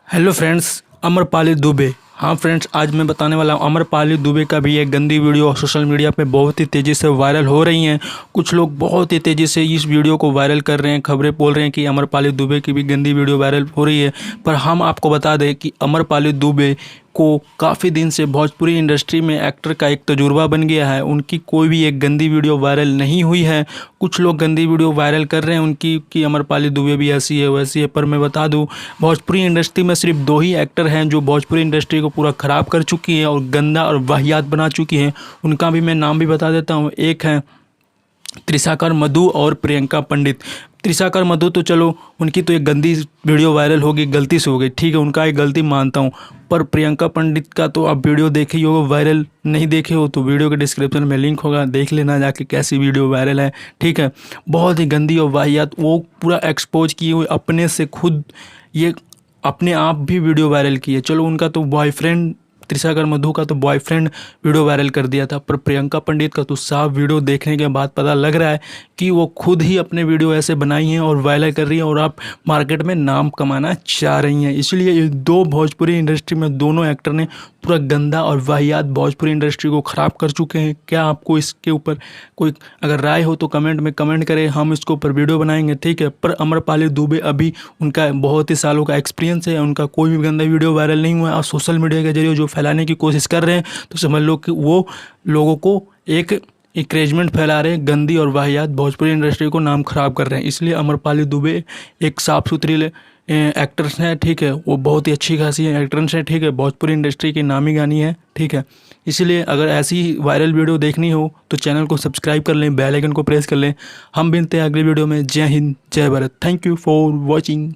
Hello friends, Amrapali Dubey. हाँ friends, आज मैं बताने वाला हूँ अमरपाली दुबे का भी एक गंदी वीडियो सोशल मीडिया पे बहुत ही तेज़ी से वायरल हो रही हैं। कुछ लोग बहुत ही तेज़ी से इस वीडियो को वायरल कर रहे हैं, खबरें बोल रहे हैं कि अमरपाली दुबे की भी गंदी वीडियो वायरल हो रही है। पर हम आपको बता दें कि अमरपाली दुबे को काफ़ी दिन से भोजपुरी इंडस्ट्री में एक्टर का एक तजुर्बा बन गया है। उनकी कोई भी एक गंदी वीडियो वायरल नहीं हुई है। कुछ लोग गंदी वीडियो वायरल कर रहे हैं उनकी कि अमरपाली दुबे भी ऐसी है वैसी है, पर मैं बता दूं भोजपुरी इंडस्ट्री में सिर्फ दो ही एक्टर हैं जो भोजपुरी इंडस्ट्री को पूरा ख़राब कर चुकी है और गंदा और वाहियात बना चुकी हैं। उनका भी मैं नाम भी बता देता हूँ। एक है त्रिशाकर मधु और प्रियंका पंडित। त्रिशाकर मधु तो चलो उनकी तो एक गंदी वीडियो वायरल होगी, गलती से हो गई, ठीक है, उनका एक गलती मानता हूँ। पर प्रियंका पंडित का तो आप वीडियो देखे ही होगा, वायरल नहीं देखे हो तो वीडियो के डिस्क्रिप्शन में लिंक होगा, देख लेना जाके कैसी वीडियो वायरल है। ठीक है, बहुत ही गंदी और वाहियात, वो पूरा एक्सपोज किए हुए अपने से खुद ये अपने आप भी वीडियो वायरल की है। चलो उनका तो बॉयफ्रेंड, त्रिशाकर मधु का तो बॉयफ्रेंड वीडियो वायरल कर दिया था, पर प्रियंका पंडित का तो साफ वीडियो देखने के बाद पता लग रहा है कि वो खुद ही अपने वीडियो ऐसे बनाई हैं और वायरल कर रही हैं और आप मार्केट में नाम कमाना चाह रही हैं। इसलिए ये दो भोजपुरी इंडस्ट्री में दोनों एक्टर ने पूरा गंदा और वाहियात भोजपुरी इंडस्ट्री को ख़राब कर चुके हैं। क्या आपको इसके ऊपर कोई अगर राय हो तो कमेंट में कमेंट करें, हम इसके ऊपर वीडियो बनाएंगे। ठीक है, पर अमरपाली दुबे अभी उनका बहुत ही सालों का एक्सपीरियंस है, उनका कोई भी गंदा वीडियो वायरल नहीं हुआ है और सोशल मीडिया के जरिए जो फैलाने की कोशिश कर रहे हैं तो समझ लो कि वो लोगों को एक इंकरेजमेंट फैला रहे हैं, गंदी और वाहियात भोजपुरी इंडस्ट्री को नाम खराब कर रहे हैं। इसलिए अमरपाली दुबे एक साफ़ सुथरी एक्ट्रेस हैं। ठीक है, वो बहुत ही अच्छी खासी एक्ट्रेस है। ठीक है, भोजपुरी इंडस्ट्री की नामी गानी है। ठीक है, इसलिए अगर ऐसी वायरल वीडियो देखनी हो तो चैनल को सब्सक्राइब कर लें, बेल आइकन को प्रेस कर लें। हम मिलते हैं अगली वीडियो में। जय हिंद, जय Bharat. Thank you for watching.